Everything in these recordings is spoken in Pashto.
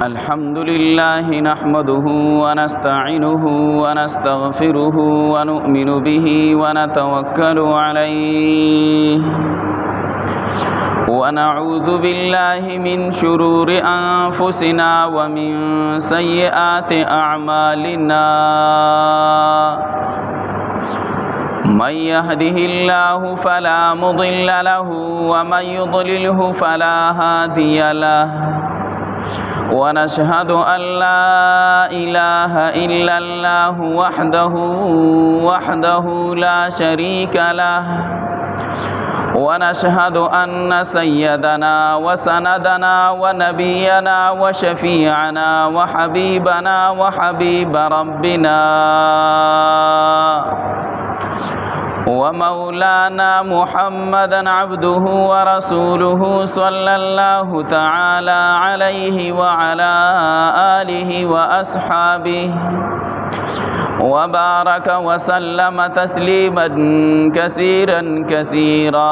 الحمد لله نحمده ونستعينه ونستغفره ونؤمن به ونتوكل عليه ونعوذ بالله من شرور أنفسنا ومن سيئات أعمالنا من يهده الله فلا مضل له ومن يضلله فلا هادي له ونشهد أن لا إله إلا الله وحده لا شريك له ونشهد أن سيدنا وسندنا ونبينا وشفيعنا وحبيبنا وحبيب ربنا ومولانا محمدا عبده ورسوله صلى الله تعالى عليه وعلى آله وأصحابه وبارك وسلم تسليما كثيرا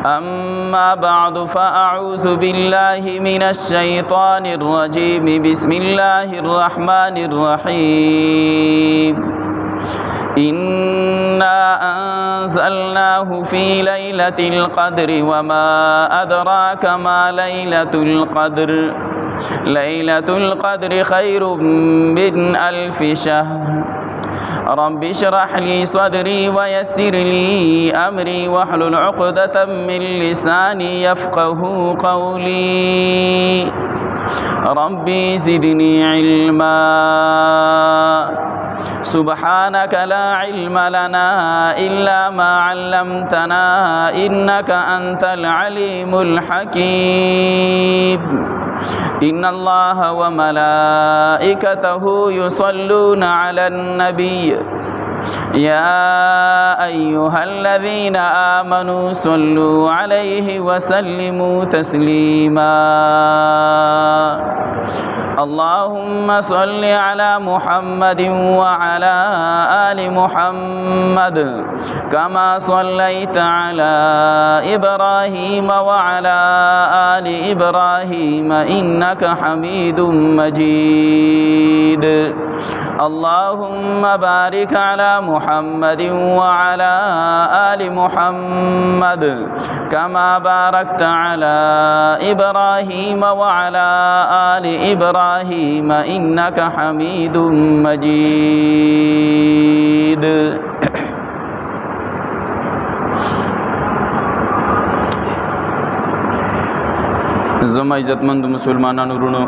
أما بعد فأعوذ بالله من الشيطان الرجيم بسم الله الرحمن الرحيم إنا أنزلناه في ليلة القدر وما أدراك ما ليلة القدر ليلة القدر خير من 1000 شهر رب اشرح لي صدري ويسر لي أمري واحلل عقدة من لساني يفقه قولي ربي زدني علما سبحانك لا علم لنا إلا ما علمتنا إنك أنت العليم الحكيم إن الله وملائكته يصلون على النبي يا أيها الذين آمنوا صلوا عليه وسلموا تسليما اللهم صل على محمد وعلى آل محمد كما صليت على إبراهيم وعلى آل إبراهيم إنك حميد مجيد اللهم بارك على محمد وعلى آل محمد كما باركت على إبراهيم وعلى آل إبراهيم إنك حميد مجيد زما عزتمند مسلمانانو ورونو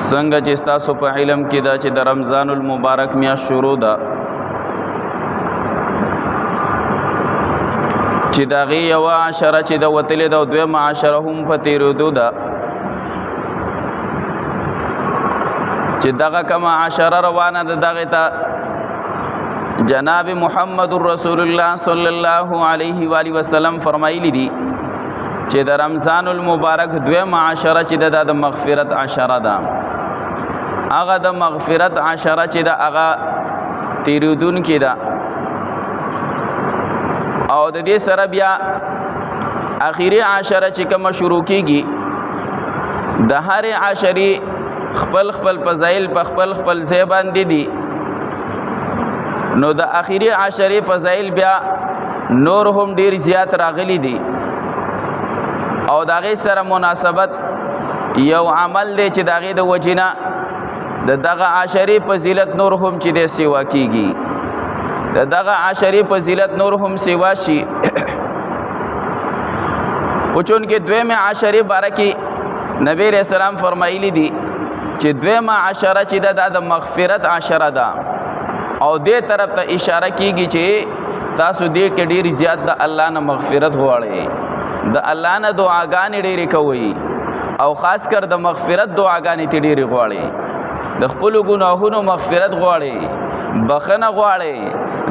څنګه چې تاسو په علم کې دا چې د رمضان المبارک میاشت شروع ده چې د هغې یوه عشره چې د وتلې ده او دویمه عشره هم په تېرېدو ده چې دغه کومه عشره روانه ده دغې ته جناب محمد رسول الله صلی الله علیه و آله وسلم فرمایلی دي چې د رمضان المبارک دویمه عشره چې ده د مغفرت عشره ده هغه د مغفرت عشره چې ده هغه تېرېدونکې ده او د دې سره بیا اخیری عشره چې کومه شروع کېږي د هرې عشرې خپل فضایل په خپل ځای باندې دي نو د اخیری عشرې فضایل بیا نور هم ډېر زیات راغلي دي او د هغې سره مناسبت یو عمل دی چې د هغې د وجې نه د دغه عشرې فضیلت نور هم چې دی سیوا کېږي د دغه عشرې فضیلت نور هم سیوا شي خو چونکې دویمې عشرې باره کې نبی علیه السلام فرمایلی دي چې دویمه عشره چې ده دا د مغفرت عشره ده او دې طرف ته اشاره کېږي چې تاسو دې کې ډېر زیات د الله نه مغفرت غواړئ د الله نه دعاګانې ډېرې کوئ او خاص کر د مغفرت دعاګانې ته ډېرې غواړئ د خپلو ګناهونو مغفرت غواړئ بخښنه غواړئ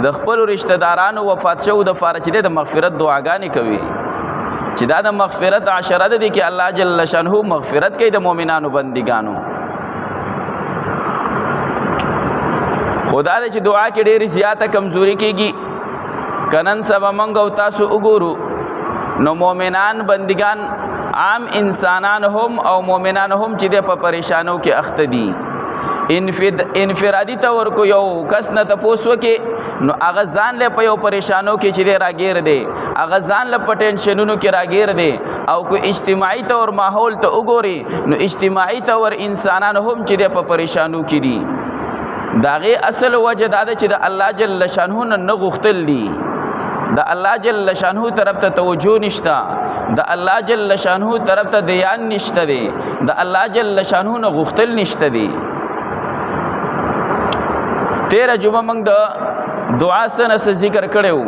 د خپلو رشته دارانو وفات شوو دپاره چې دی د مغفرت دعاګانې کوي چې دا د مغفرت عشره ده کې الله جل شانه مغفرت کوي د مؤمنانو بندګانو خدا دې چې دعا کې ډېرې زیاته کمزوري کېږي کنن سبا منګ او تاسو وګورو نو مؤمنان بندگان عام انسانان هم او مؤمنان هم چې د په پریشانو کې اخته دي انفرادي تور کو یو کس نه تاسو کې نو هغه ځان له په یو پریشانو کې چې د راګیر دی هغه ځان له پټنشنونو کې راګیر دی او کو اجتماعي تور ماحول ته وګوري نو اجتماعي تور انسانان هم چې د په پریشانو کې دي داغه اصل وجه دا چې د الله جل شانه نه غختل دي د الله جل شانه طرف ته توجه نشتا د الله جل شانه طرف ته دیان نشته دی د الله جل شانه نه غختل نشته دی 13 جمعه موږ د دعا سره ذکر کړو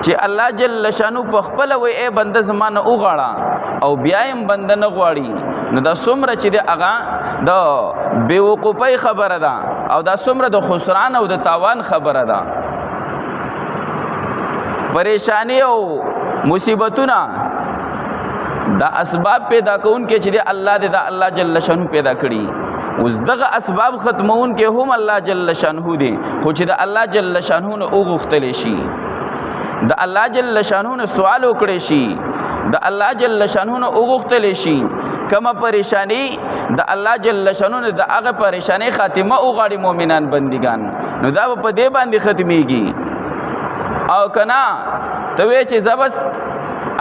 چې الله جل شانه په خپل وې اے بنده زمانه وغاړه او بیا هم بنده نه غواړي نو دا څومره چې د هغه د بیوقوفۍ خبره ده او دا څومره د خسران او د تاوان خبره ده پریشانی او مصیبتونه دا اسباب پیدا کون کې چې الله دې دا الله جل شانه پیدا کړي اوس دغه اسباب ختمون کې هم الله جل شانه دي خو چې د الله جل شانه نه اوغختل شي د الله جل شانه نه سوال وکړي شي د الله جل شانه نه اوغختل شي کما پریشانی د الله جل شانه نه د هغه پریشانی خاتمه اوغاړي مؤمنان بندگان نو دا په دې باندې ختميږي او کنا ته وی چې زبس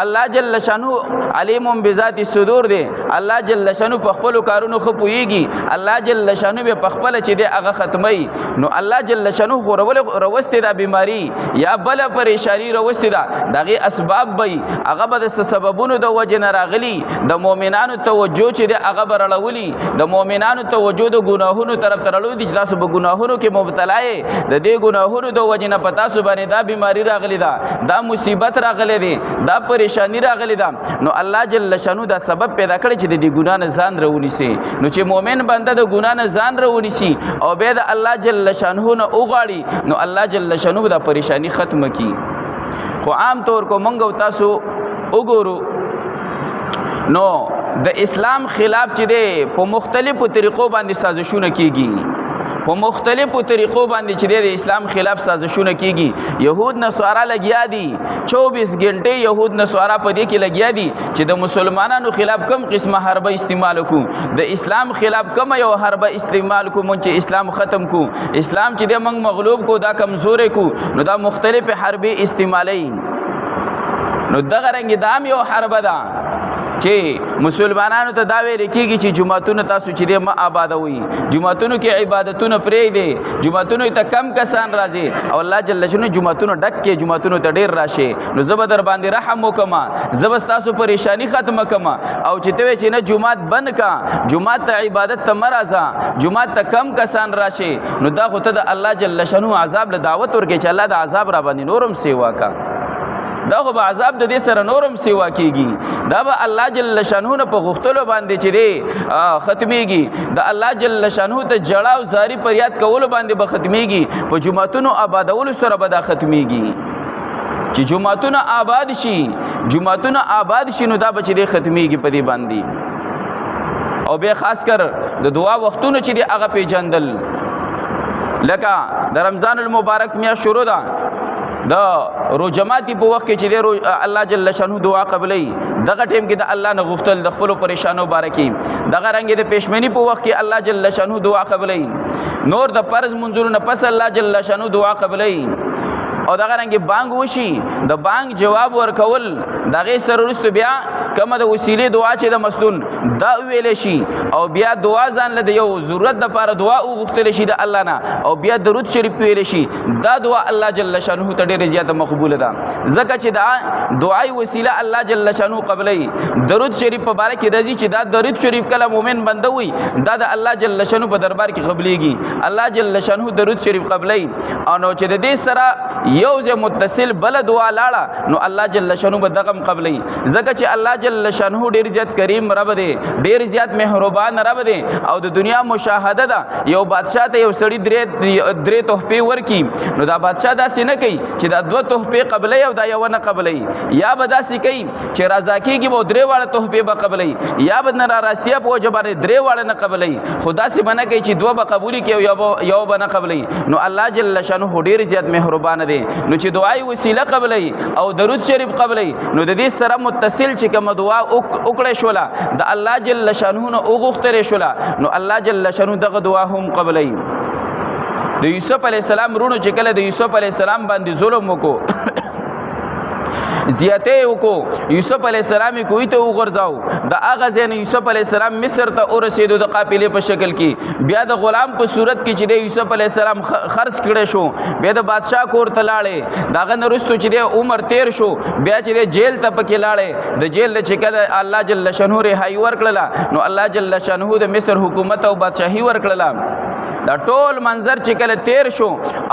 الله جل شانه علیم بذات الصدور دی الله جل شانه په خپل کارونو خپويږي الله جل شانه به په خپل چې دی هغه ختمي نو الله جل شانه غورول روسته دا بیماری یا بل پریشانی روسته دا دغه اسباب به هغه به د سببونو د وجه نه راغلي د مؤمنانو توجه چې دی هغه برړولي د مؤمنانو توجه د ګناهونو طرف ترلو دي تاسو په ګناهونو کې مبتلا یې د دې ګناهونو د وجه نه پتا سو باندې دا بیماری راغلي دا مصیبت راغلي دي دا پریشانی راغلی دا نو الله جل شانو دا سبب پیدا کړی چې د ګنا نه ځان رونی سي نو چې مؤمن بنده د ګنا نه ځان رونی سي او به د الله جل شانو نه اوغاړي نو الله جل شانو دا پریشانی ختم کی خو عام طور کو منګو تاسو وګورو نو د اسلام خلاف چې دی په مختلفو طریقو باندې سازشونه کیږي په مختلفو طریقو باندې چې د اسلام خلاف سازشونه کیږي يهود نصارا لګیا دي 24 غنټه يهود نصارا په دې کې لګیا دي چې د مسلمانانو خلاف کم قسمه حربه استعمال کو د اسلام خلاف کم یو حربه استعمال کو مونږ چې اسلام ختم کو اسلام چې د موږ مغلوب کو دا کمزور کو نو دا مختلف حربه استعمالي نو دغه رنګ دام یو حربه ده چې مسلمانانو ته دا ویل کیږي چې جمعتون تاسو چې د ما آبادوي جمعتونو کې عبادتونه پرې دي جمعتونو ته کم کسان راځي او الله جل شانه جمعتونو ډک کې جمعتونو ته ډیر راشي نو زب در باندې رحم وکما زب تاسو پریشانی ختم کما او چې ته چې نه جمعات بند کا جمعات ته عبادت ته مرزا جمعات ته کم کسان راشي نو دا خو ته د الله جل شانه عذاب له دعوت ورکې چې الله د عذاب را باندې نورم سیوا کا دا خو به عذاب د دې سره نورم سیوا کیږي دا به الله جل شانه نه په غختلو باندې چې دی ختميږي د الله جل شانه ته جړه او زاری پریاد کول باندې به ختميږي په جمعتونو آبادول سره به دا ختميږي چې جمعتونو آباد شي جمعتونو آباد شي نو دا به چې دی ختميږي په دې باندې او به خاص کر د دعا وختونو چې دی هغه پیجندل لکه د رمضان المبارک میا شروع ده دا روجماتی په وخت کې چې الله جل شانه دعا قبلې دغه ټیم کې د الله نه غوښتل د خپل پریشانو بارکی دغه رنګ د پېشمنی په وخت کې الله جل شانه دعا قبلې نور د فرض منظور نه پس الله جل شانه دعا قبلې او دغه رنګ بانګ وشي د بانګ جواب ورکول دغه سره رستو بیا کمه د وسیلې دعا چې د مسدون دا ویل شي او بیا دعا ځان له یو ضرورت د لپاره دعا وغوښتل شي د الله نه او بیا درود شریف ویل شي دا دعا الله جل شانه ته ډیره زیاته مقبوله ده ځکه چې دا دعای وسیله الله جل شانه قبلې درود شریف په باره کې راځي چې دا درود شریف کله مؤمن بنده وي دا د الله جل شانه په دربار کې قبليږي الله جل شانه درود شریف قبلې او نو چې د دې سره یو ځای متصل بل دعا لاړه نو الله جل شانه به دغم قبلې ځکه چې الله جل شانه ډیر زیات کریم رب دی، ډیر زیات مهربان رب دی. او د دنیا مشاهده ده یو بادشاہ ته یو سړی درې تحفې ورکي، نو دا بادشاہ داسې نه کوي چې دا 2 تحفې قبلې او دا یو نه قبلې، یا به داسې کوي چې رضا کېږي به 3 واړه تحفې به قبلې، یا به نه راستیا په وجه باندې 3 واړه نه قبلې، خو داسې به نه کوي چې 2 به قبولي کوي یو به نه قبلې. نو الله جل شانه ډیر زیات مهربان دی. نو چې دعای وسیله قبلې او درود شریف قبلې، نو د دې سره متصل چې کوم دعا وکړې شوله د الله جل شانه نه وغوښتلې شوله، نو الله جل شانه دغه دعا هم قبلې. د یوسف علی السلام رونو چې کله د یوسف علی السلام باندې ظلم وکړو زیاته وکړو، یوسف علی السلام کوی ته وغورځاو، د هغه ځای نه یوسف علی السلام مصر ته ورسېدو د قافلې په شکل کې، بیا د غلام په صورت کې چې د یوسف علی السلام خرڅ کړی شو، بیا د بادشاه کور ته لاړې، دغه نه وروستو چې د عمر تیر شو، بیا چې د جیل ته پکې لاړې، د جیل نه چې کله الله جل شانه رهایی ورکړله، نو الله جل شانه د مصر حکومت او بادشاهي ورکړله. دا ټول منظر چې کله تیر شو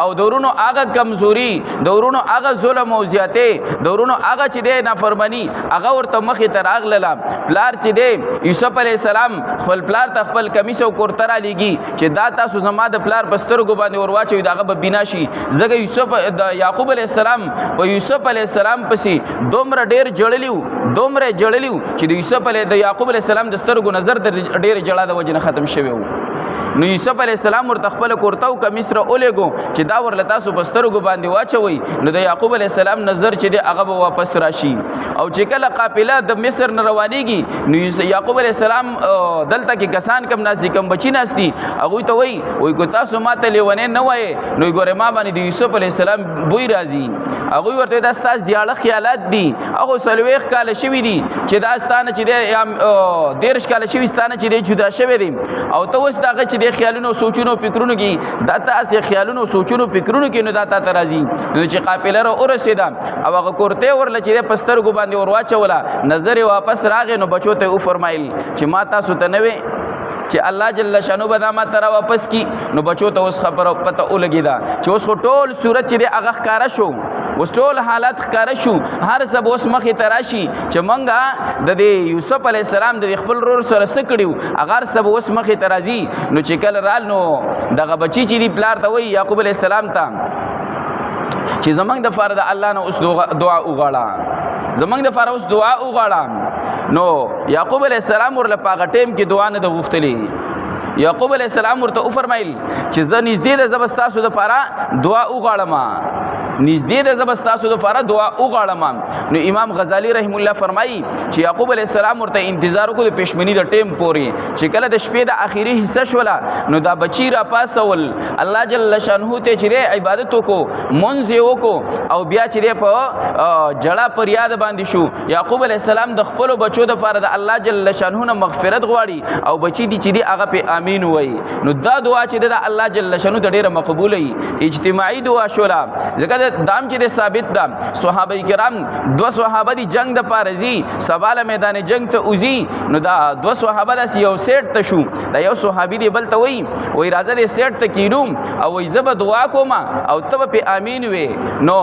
او دورونو هغه کمزوري، دورونو هغه ظلم او زیاتې، دورونو هغه چې دی نافرمانی هغه ورته مخې ته راغلله. پلار چې دی یوسف علیه السلام خپل پلار ته خپل کمیس او کورته رالیږي چې دا تاسو زما د پلار په سترګو باندې ور واچوي، د هغه به بنا شي. ځکه د یعقوب علیه السلام په یوسف علیه السلام پسې دومره ډېر جړلی و چې د یعقوب علیه السلام د سترګو نظر د ډېرې جړا د وجې نه ختم شوی و. نو یوسف علیه السلام ورته خپل کورته او کمیس را ولېږو چې دا ورله تاسو په سترګو باندې واچوئ، نو د یعقوب علیه السلام نظر چې دی هغه به واپس راشي. او چې کله قافله د مصر نه روانېږي، نو یعقوب علیه السلام دلته کې کسان کم ناست دي، کم بچي ناست دي، هغوی ته وایي که تاسو ما ته لیونی نه وایې، نو ګورې ما باندې د یوسف علیه السلام بوی راځي. هغوی ورته دا ستا زیاړه خیالات دي، هغو 40 کاله شوي دي چې دا ستانه چې دی یا 13 کاله شوي ستانه چې دی جدا شوی دی، او ته اوس دغه چې د خیالونو سوچونو فکرونو کې دا تاسې خیالونو سوچونو فکرونو کې نو دا ته راځي. نو چې قافله را ورسېده او هغه کورته ورله چې په سترګو باندې ور واچوله، نظر یې واپس راغی، نو بچو ته وفرمایل چې ما تاسو ته نه وې چې الله جل شانو به دا ما ته را واپس کی. نو بچو ته اوس خبره پته ولګېده چې اوس خو ټول صورت چې دی هغه ښکاره شو، اوس ټول حالات ښکاره شو، هر څه به اوس مخې ته راشي چې موږ د دې یوسف علیه السلام د خپل ورور سره څه کړي، هغه هر څه به اوس مخې ته راځي. نو چې کله رال، نو دغه بچي چې دی پلار ته وایي یعقوب علیه السلام ته چې زمونږ دپاره د الله نه اوس دعا وغواړه، زمونږ دپاره اوس دعا وغواړه. نو یعقوب علیه السلام ورله په هغه ټیم کې دعا نه ده غوښتلې. یعقوب علیه السلام ورته وفرمایل چې زه نږدې ده، زه به ستاسو دپاره دعا وغواړم، نږدې ده، زه به ستاسو دپاره دعا وغواړم. نو امام غزالی رحم الله فرمایي چې یعقوب علیه السلام ورته انتظار وکړو د پېشمني د ټیم پورې، چې کله د شپې د آخري حصه شوله، نو دا بچي را پاسول، الله جل شانه ته چې دی عبادت وکړو، مونځ یې وکړو، او بیا چې دی په جړه پر یاد باندې شو. یعقوب علیه السلام د خپلو بچو دپاره د الله جل شانه نه مغفرت غواړي، او بچي دي چې دی هغه پې امین وایي. نو دا دعا چې د الله جل شانه ته ډېره مقبوله وي، اجتماعي دعا شوله. ځکه دام چې د ثابت ده، صحابه کرام 2 صحابه دي جنگ د پاره زی، سباله میدان جنگ ته اوزي، نو دا 2 صحابه داسې یو سیټ ته شو، دا یو صحابي دی بل ته وایي راځه دې سیټ ته کینوم او وایي زه به دعا کوم او ته به پې امین وې. نو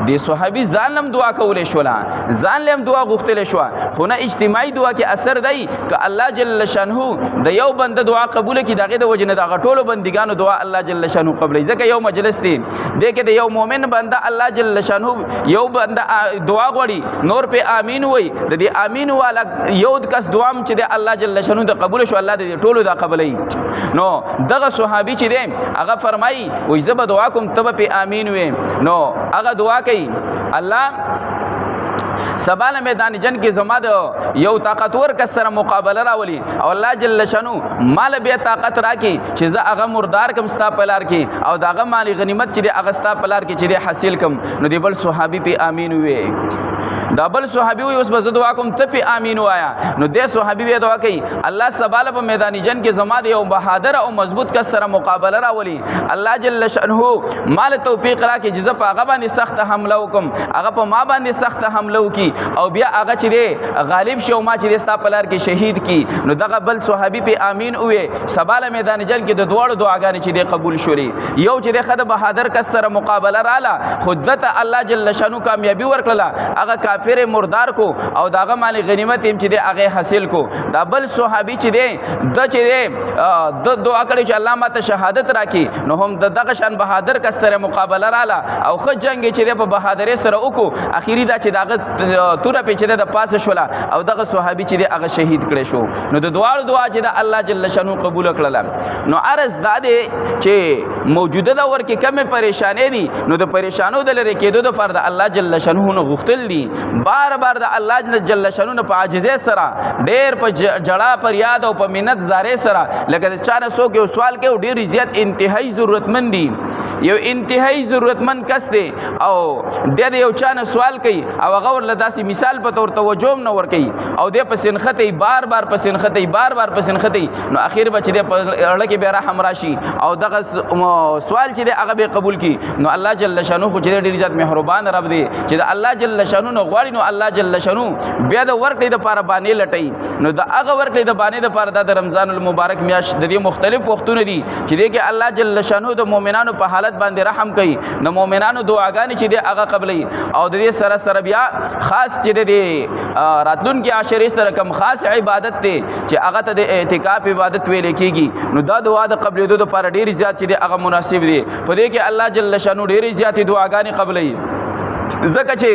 د صحابي ځان لم دعا کولی شوله، ځان لم دعا غوښتلی شوه، خو نه اجتماعي دعا کې اثر دی که الله جل شانه د یو بنده دعا قبوله کړي، د هغې د وجې نه د هغه ټولو بندګانو دعا الله جل شانه قبلوي. ځکه یو مجلس دی، دې کې د یو مؤمن بنده الله جل شانه یو بنده دعا غواړي، نور پې امین وایي، د دې امین والا یو کس دعا هم چې دی الله جل شانه ته قبوله شو، الله د دې ټولو دا قبلوي. نو دغه صحابي چې دی هغه فرمایي وایي زه به دعا کوم، ته به پې امین وې. نو هغه دعا کوي الله سباله میدان جنگ کې زما د یو طاقتور کس سره مقابله راولي، او الله جل شانو مال بیا طاقت راکړي چې زه هغه مردار کم ستا په لار کې، او د هغه مال غنیمت چې دی هغه ستا په لار کې چې دی حاصل کم. نو دی بل صحابي پې امین وې، دا بل صحابي وایي اوس به زه دعا کوم، ته پې امین وایا. نو دی صحابي بیا دعا کوي الله سباله په میدان جنگ کې زما د یو بهادر او مضبوط کس سره مقابله راولي، الله جل شانه مال توفیق راکړي چې زه په هغه باندې سخته حمله وکم، هغه په ما باندې سخته حمله وکړي، او بیا هغه چې دی غالب شي او ما چې دی ستا په لار کې شهید کی. نو دغه بل صحابي پې امین وې. سباله میدان جنگ کې د دواړو دعاګانې چې دی قبول شولې. یو چې دی ښه د بهادر کس سره مقابله راله، خو دته الله جل شانو کامیابي ورکړله، هغه کافر مردار کو او داغه مال غنیمت هم چې دی هغه حاصل کو. دا بل صحابي چې دی د چې دی د دعا کړي چې الله ماته شهادت راکړي نو هم دغه شان بهادر کس سره مقابله رااله او خو جنگ چې دی په بهادرۍ سره وکړو. اخیری دا چې دغه توره پیچې د پاسه شوله او دغه صحابي چې دی هغه شهید کړی شو. نو د دواړو دعا چې د الله جل شانو قبول کړله. نو عرض دا دی چې موجوده دور کې کمې پریشانې دي نو د پریشانو د لرې کېدو دپاره د الله جل شانو نه غوښتل دي بار بار د الله جل شانو نه په عاجزۍ سره ډېر په جړا پر یاد او په منت زارې سره لکه د چا نه څوک یو سوال کوي ډېر زیات انتهایی ضرورتمند دي یو انتهایی ضرورتمند کس دی او د یو چا نه سوال کوي او هغه ورله داسې مثال په تور توجه هم نه ورکوي او دی په سنختې بار بار په سنختې بار بار په سنختې نو اخر به چې دی په اړه کې بیا رحم راشي او دغه سوال چې دی هغه به قبول کړي. نو الله جل شانو خو چې ډېر زیات مهربان رب دی چې د الله جل شانو نه غواړي نو الله جل شانو بیا د ورکړې دپاره بانې لټوي. نو د هغه ورکړې د بانې دپاره دا د رمضان المبارک میاشت د دې مختلف وختونه دي چې دی کې الله جل شانو د مؤمنانو په حالت باندې رحم کوي د مؤمنانو دعاګانې چې دی هغه قبلوي او د دې سره سره بیا خاص چې دی راتلونکي عشرې سره کم خاص عبادت دی چې هغه ته د اعتکاف عبادت ویل کېږي. نو دا دعا د قبلېدو دپاره ډېرې زیات چې دی هغه مناسب دی. په دې کې الله جل شانو ډېرې زیاتې دعاګانې قبلوي ځکه چې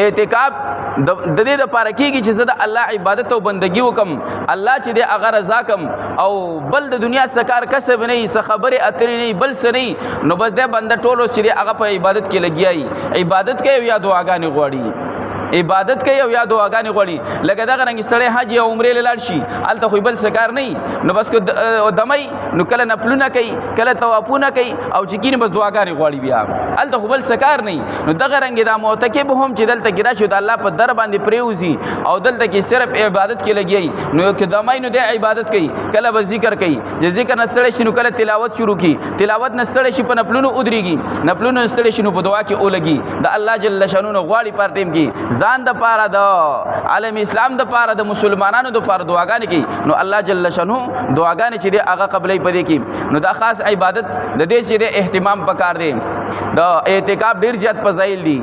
اعتکاف د دې لپاره کېږي چې زه د الله عبادت او بندګي وکم الله چې دی هغه رضا کم او بل د دنیا څه کار کسب نه وي څه خبرې اترې نه وي بل څه نه وي نو بس دی بنده ټول اوس چې دی هغه په عبادت کې لګیا وي عبادت کوي یا دعاګانې غواړي عبادت کوي او یا دعاګانې غواړي. لکه دغه رنګ سړی حج یا عمرې له لاړ شي هلته خو بل څه کار نه وي نو بس دمی نو کله نفلونه کوي کله طوافونه کوي او چې کینې بس دعاګانې غواړي بیا هلته خو بل څه کار نه وي. نو دغه رنګ دا معتکف هم چې دلته ګیره شو د الله په در باندې پرېوځي او دلته کې صرف عبادت کې لګي نو که دمی نو دی عبادت کوي کله به ذکر کوي چې ذکر نه ستړی شي نو کله تلاوت شروع کړي تلاوت نه ستړی شي په نفلونو ودرېږي نفلونو نه ستړی شي نو په دعا کې ولګي د الله جل شانو نه غواړي پر ټیم کې ځان د پاره د عالم اسلام د پاره د مسلمانانو د پاره دعاګانې کوي نو الله جل شانو دعاګانې چې دی هغه قبلې پدې کې. نو دا خاص عبادت د دې چې د اهتمام پکار دی. د اعتکاف ډیر زیات فضایل دي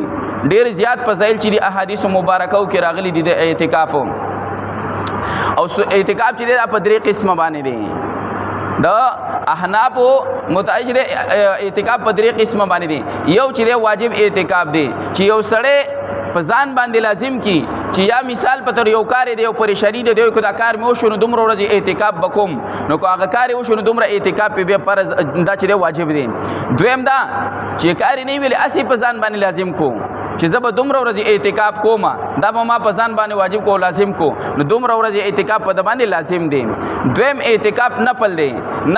ډیر زیات فضایل چې د احادیث مبارکو کې راغلي دي د اعتکاف او اعتکاف چې دی په درې قسمه باندې دی. د احناف متعجد اعتکاف په درې قسمه باندې دی. یو چې دی واجب اعتکاف دی چې یو سړی په ځان باندې لازم کی چې یا مثال په تر یو کار دی یو پریشانی دی یو دا کار مې وشو نو دومره ورځې اعتکاف بکوم نو که هغه کار وشو نو دومره اعتکاف په بیا فرض دا چې دی واجب دی. دویم دا چې کار نه ویل اسی په ځان باندې لازم کو چې زه به دومره ورځې اعتکاف کوم دا به ما په ځان باندې واجب کو لازم کو نو دومره ورځې اعتکاف په د باندې لازم دی. دویم اعتکاف نفل دی.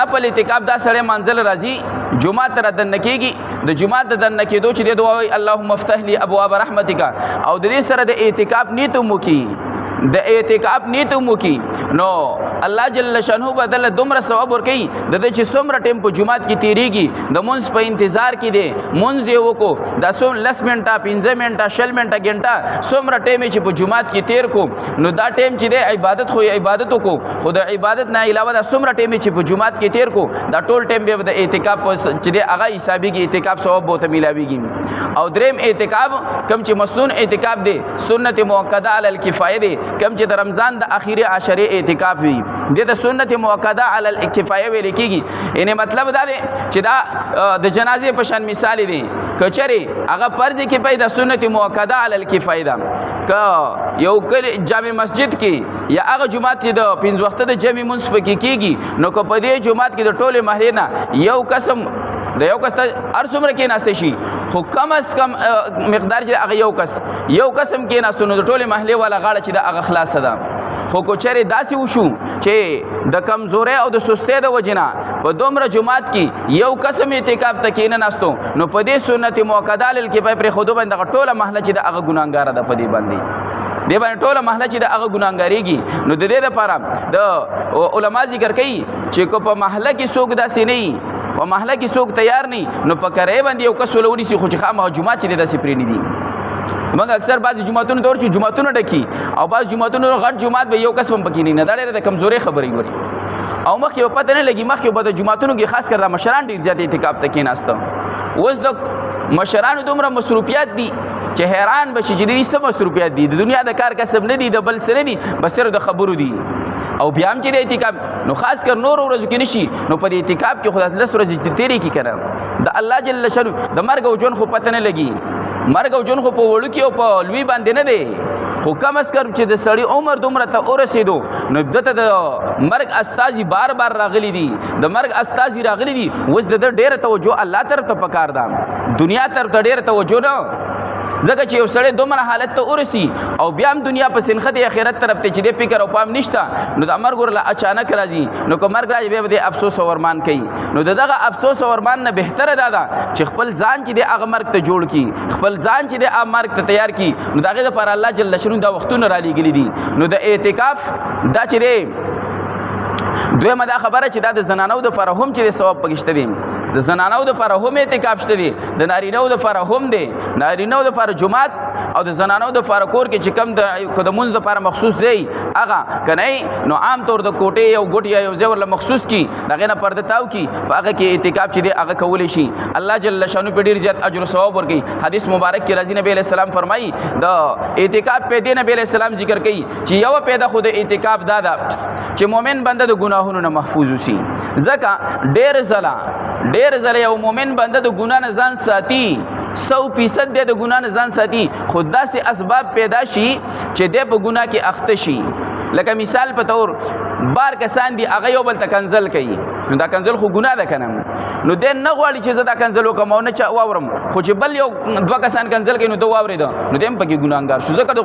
نفل اعتکاف دا سړی منزل راځي جمعه تر دن کېږي د جمعه د دن کېدو چې دی دعا وایي اللهم افتح لي ابواب رحمتک او د دې سره د اعتکاف نیت مو کی د اعتکاف نیت مو کی نو الله جل شانه بدل دومره ثواب ورکي د دې چې څومره ټیم په جمعات کې تیریږي د مونږ په انتظار کې دی مونږ یې وکړو د 10 منټه 15 منټه 20 منټه ګنټه څومره ټیم چې په جمعات کې تیر کو نو دا ټیم چې دی عبادت خو عبادت وکړو خو د عبادت نه علاوه د څومره ټیم چې په جمعات کې تیر کو دا ټول ټیم به د اعتکاف چې دی هغه حسابيږي اعتکاف ثواب بہت ملاويږي. او دریم اعتکاف کم چې مسنون اعتکاف دی سنت موقته علی الکفایه دی کم چې د رمضان د اخیری عشره اعتکاف وي د سنت موقته علی الکفایه ویل کېږي. یعنی مطلب دا دی چې دا د جنازې په شان مثال دی کچره هغه فرض کې پیدا سنت موقته علی الکفایه ده ک یو کله جامع مسجد کې یا هغه جمعات کې د 5 وخت د جمع منصف کېږي نو کو په دې جمعات کې د ټوله محله نه یو قسم د یو کس هر څومره کې ناشته شي خو کم از کم مقدار چې هغه یو قسم کې ناشته نو د ټوله محله والا غاړه چې د هغه خلاص ده. خو کوچره داسې وشو چې د کمزوري او د سستۍ د وجنا په دومره جمعات کې یو قسم اعتکاف ته کې نه ناشتو نو په دې سنت موقته لل کې پر خودو باندې ټوله محله چې د هغه ګناګار ده په دې باندې دی باندې ټوله محله چې د هغه ګناګاریږي نو د دې لپاره د علما ذکر کوي چې کو په محله کې څوک داسې نه په محله کې څوک تیار نه نو په کرای باندې یو کس ولونی سي خو چې خامہ جمعه چې داسې پرې نه دي. موږ اکثر بعض جمعهتونو دور چې جمعهتونو ډکی او بعض جمعهتونو غټ جمعات به یو کس هم پکې نه دا د کمزوري خبرې وری او مخکې پته نه لګي مخکې به د جمعهتونو کې خاص کر د مشران ډیر زیات اعتکاف ته کې ناشته اوس د مشرانو دومره مصروفیات دي چې حیران بشي چې دې څه مصروفیات دي، د دنیا د کار کسب نه دي، د بل سره دي، بس صرف د خبرو دي. او بیا هم چې د اعتکاف نو خاص کر نور ورځو کې نشي، نو په دې اعتکاف کې خدای لس ورځې تیرې کی کړه د الله جل شانو د مرګ او ژوند خو پته نه لګي، مرګ او ژوند خو په وړو کې او په لوی باندې نه دی، خو کم از کم چې د سړی عمر دومره ته ورسېدو نو دته د مرګ استازي بار بار راغلي دي، د مرګ استازي راغلي دي، اوس د ډېره توجه الله طرف ته پکار ده، دنیا طرف ته ډېره توجه نه. ځکه چې یو سړی دومره حالت ته ورسي او بیا هم دنیا په سنخت آخرت طرف ته چې د فکر او پام نشته، نو د مرګ ورله اچانک راځي، نو که مرګ راځي بیا به د افسوس او ارمان کوي. نو دغه افسوس او ارمان نه بهتره دا ده چې خپل ځان چې د هغه مرګ ته جوړ کړي، خپل ځان چې د هغه مرګ ته تیار کړي. نو د هغې دپاره الله جل شانو دا وختونه رالیږلي دي. نو د اعتکاف دا چې دی دویمه دا خبره چې دا د زنانو دپاره هم چې د ثواب پکې شته دی، د زنانو دپاره هم اعتکاف شته دی، د نارینهو دپاره هم دی، نارینهو دپاره جمعات او د زنانو دپاره کور کې چې کم د مونځ دپاره مخصوص دی هغه که نه نو عام طور د کوټې یو ګوټ یا یو ځای ورله مخصوص کي، د هغې نه پرده تاو کي، په هغه کې اعتکاف چې دی هغه کولی شي. الله جل شانو په ډېر زیات اجر او ثواب ورکوي. حدیث مبارک کې راځي نبی علیه السلام فرمایي د اعتکاف پیدې نبی علیه السلام ذکر کوي چې یوه پیدا خو د اعتکاف دا ده چې مؤمن بنده د ګناهونو نه محفوظ اوسي. ځکه ډېر ځله یو مؤمن بنده د ګناه نه ځان ساتي، 100% د ګناه نه ځان ساتي، خو داسې اسباب پیدا شي چې دی په ګناه کې اخته شي. لکه مثال په طور بار کسان دي هغه یو بل ته کنځل کوي، نو دا کنځل خو ګناه ده که نه، نو دی نه غواړي چې زه دا کنځل وکړم او نه چا واورم، خو چې بل یو دوه کسان کنځل کوي نو ده واورېده نو دی هم پکې ګناهګار شو، ځکه د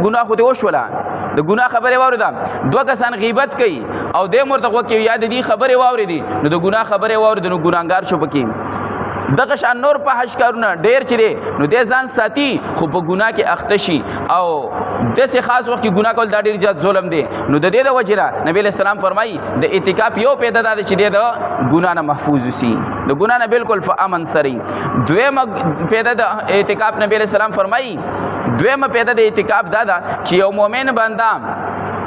ګناه خو دې وشوله، د ګناه خبرې واورېده. دوه کسان غیبت کوي او دی هم ورته غوږ کوي یا د دې خبرې واورېدې نو د ګناه خبرې واورېده نو ګناهګار شو پکې. دغه شان نور په حج کارونه ډېر چې دی نو دی ځان ساتي خو په ګناه کې اخته شي، او داسې خاص وخت کې ګناه کول دا ډېر زیات ظلم دی. نو د دې د وجې نه نبي علیه السلام فرمایي د اعتکاف یو پیدا دا دی چې دی د ګناه نه محفوظ اوسي، د ګناه نه بالکل په امن سره. دویمه پیدا د اعتکاف نبي علیه السلام فرمایي دویمه پیدا د اعتکاف دا ده چې یو مؤمن بنده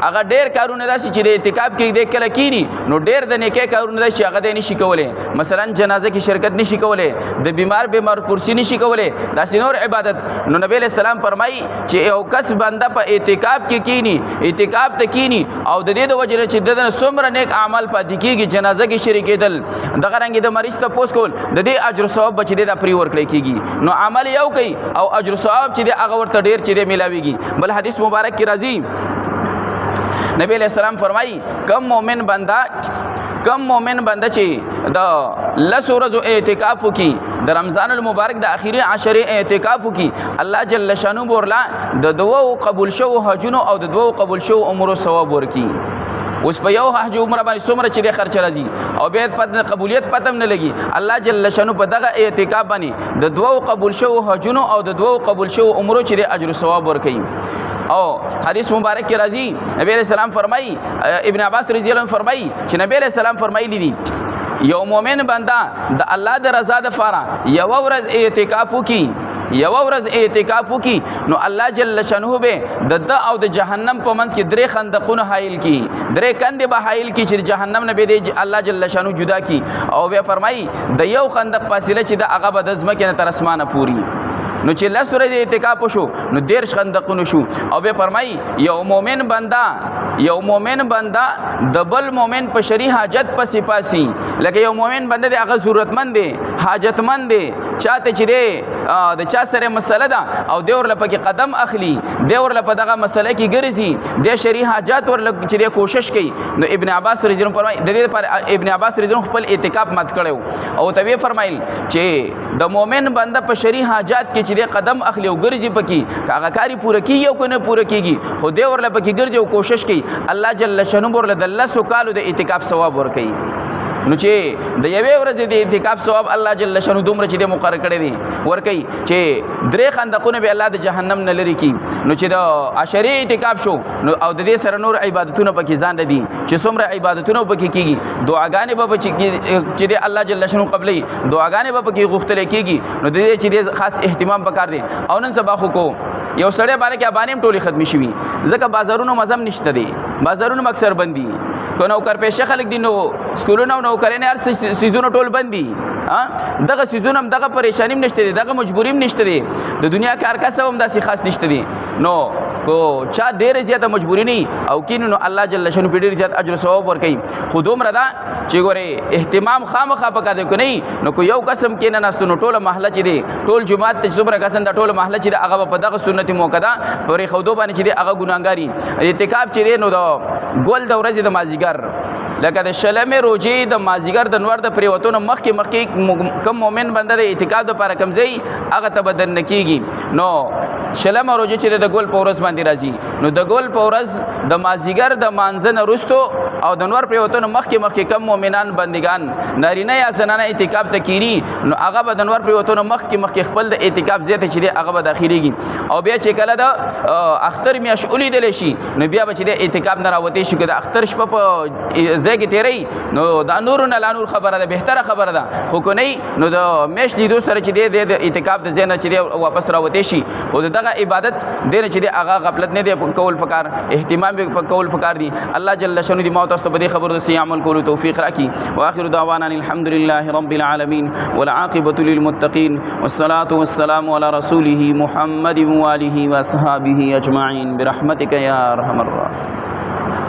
هغه ډېر کارونه داسې چې د اعتکاف کې دی کله کینی نو ډېر د نیکۍ کارونه داسې چې هغه دی نشي کولی، مثلا جنازه کې شرکت نشي کولی، د بیمار پرسی نشي کولی، داسې نور عبادت. نو نبی علیه السلام فرمایي چې یو کس بنده په اعتکاف کې کینی، اعتکاف ته کینی او د دې د وجې نه چې د نه څومره نیک اعمال پاتې کېږي، جنازه کې شریکېدل، دغه رنګې د مریض تپوس کول، د دې اجر ثواب به چې دی دا پرې ورکړی کېږي. نو عمل یو کوي او اجر ثواب چې دی هغه ورته ډېر چې دی میلاویږي. بل حدیث مبارک کې راځي نبی علیہ السلام فرمائی کم مومن بندہ چې د 10 ورځو اعتکاف وکي، د رمضان المبارک د اخیری عشره اعتکاف وکي، الله جل شانو ورلا د دوو قبول شو حجونو او د دوو قبول شو عمره ثواب ورکي. اوس په یو حج عمره باندې څومره چې د خرچ راځي او بیا قبولیت پتم نه لګي، الله جل شانو په دغه اعتکاف باندې د دوو قبول شو حجونو او د دوو قبول شو عمره چې د اجر ثواب ورکي. او حدیث مبارک کې راځي نبی علیہ السلام فرمایي، ابن عباس رضی الله عنه فرمایي چې نبی علیہ السلام فرمایلی دي یو مؤمن بنده د الله د رضا دپاره یو ورځ اعتکاف وکي، یو ورځ اعتکاف وکي نو الله جل شانه به د او د جهنم په منځ کې 3 خندقونه حایل کی، 3 کندې به حایل کی چې جهنم نه به دی الله جل شانه جدا کی. او بیا فرمایي د یو خندق فاصله چې د هغه به د ځمکې نه تر اسمانه پوري. نو چې 10 ورځې اعتکاف وشو نو 13 خندقونه شو. او بیا فرمایي یو مؤمن بنده د بل مؤمن په شری حاجت پسې پاسي، لکه یو مؤمن بنده دی هغه ضرورتمند دی، حاجتمند دی، چاته چې دی د چا سره مسله ده او دی ورله پکې قدم اخلي، دی ورله په دغه مسله کې ګرځي، دی شری حاجات ورله چې دی کوشش کوي. نو ابن عباس رضی الله فرمایي د دې لپاره ابن عباس رضی الله خپل اعتکاف مات کړو او ته فرمایل چې د مؤمن بنده په شری حاجات کې چې دی قدم اخلي او ګرځي پکې هغه کاری پوره کیږي او کنه پوره کیږي، خو دی ورله پکې ګرځي او کوشش کوي، الله جل شانو ورله د 10 کالو د اعتکاف ثواب ورکوي. نو چې د یوې ورځې د اعتکاف ثواب الله جل شانو دومره چې د مقرر کړی دی ورکوي چې 3 خندقونه به الله د جهنم نه لري کی. نو چې د عشره اعتکاف شو نو او د دې سره نور عبادتونه پکې ځان لدي چې څومره عبادتونه پکې کیږي، دعاګانې به چې د الله جل شانو قبلې دعاګانې به پکې غوښتل کیږي. نو د دې چې خاص اهتمام وکړ دی. او نن سبا خو کو یو سړی باندې کې ابانیم ټولې ختم شي، ځکه بازارونو مزم نشته دی، بازارونو اکثر بندي، کو نوکر پیشه خلک دي، نو سکولونو نوکرانه هر سيزونو ټول بندي، دغه سيزونه دغه پریشانی نشته دي دغه مجبوری نشته دي د دنیا کار کسب هم داسې خاص نشته دي نو کو چا ډېر زیاته مجبوری نه او کینو الله جل شانو په ډېر زیات اجر ثواب ورکړي خو دومره ده چې ګوره اهتمام خامخا پکا دی کو نه نو کو یو قسم کې نه نستو نو ټوله محله چې دی ټول جمعات ته څومره قسم د ټوله محله چې هغه په دغه سنت موقع ده پرې خودو باندې چې دی هغه ګناګاری اعتکاف چې دی نو دا ګول د ورځې د مازیګر لکه د شلمې روزي د مازیګر د نور د پریوتونو مخکې کم مؤمن بنده د اعتکاف د لپاره کمزې هغه ته بدن نکېږي نو شلمه روزي چې د ګول په ورځ باندې راځي نو د ګول په ورځ د مازیګر د مانځنه وروستو او د نور پریوتونو مخکې کم مؤمنان بندگان نارینه یا زنانه اعتکاف ته کیږي نو هغه به د نور پریوتونو مخکې خپل د اعتکاف زیاته چې دی هغه به داخليږي او بیا چې کله د اختر میاش ولیدل شي نو بیا به چې د اعتکاف نه راوتی شي که د اختر شپه په ځای کې تیری نو دا نور نه لا نور خبره ده بهتره خبره ده خو کو نه نو د میش لیدو سره چې دی د اعتکاف د ځای نه چې دی واپس راوتی شي او دغه عبادت دې نه چې دی هغه غفلت نه دی کول فکر اهتمام به کول فکر دی الله جل شانو دی موت است په دې خبر د سی عمل کولو توفیق راکړي واخر دعوانا الحمد لله رب العالمين والعاقبة للمتقين والصلاة والسلام على رسوله محمد وآله وأصحابه أجمعين برحمتك يا أرحم الراحمين.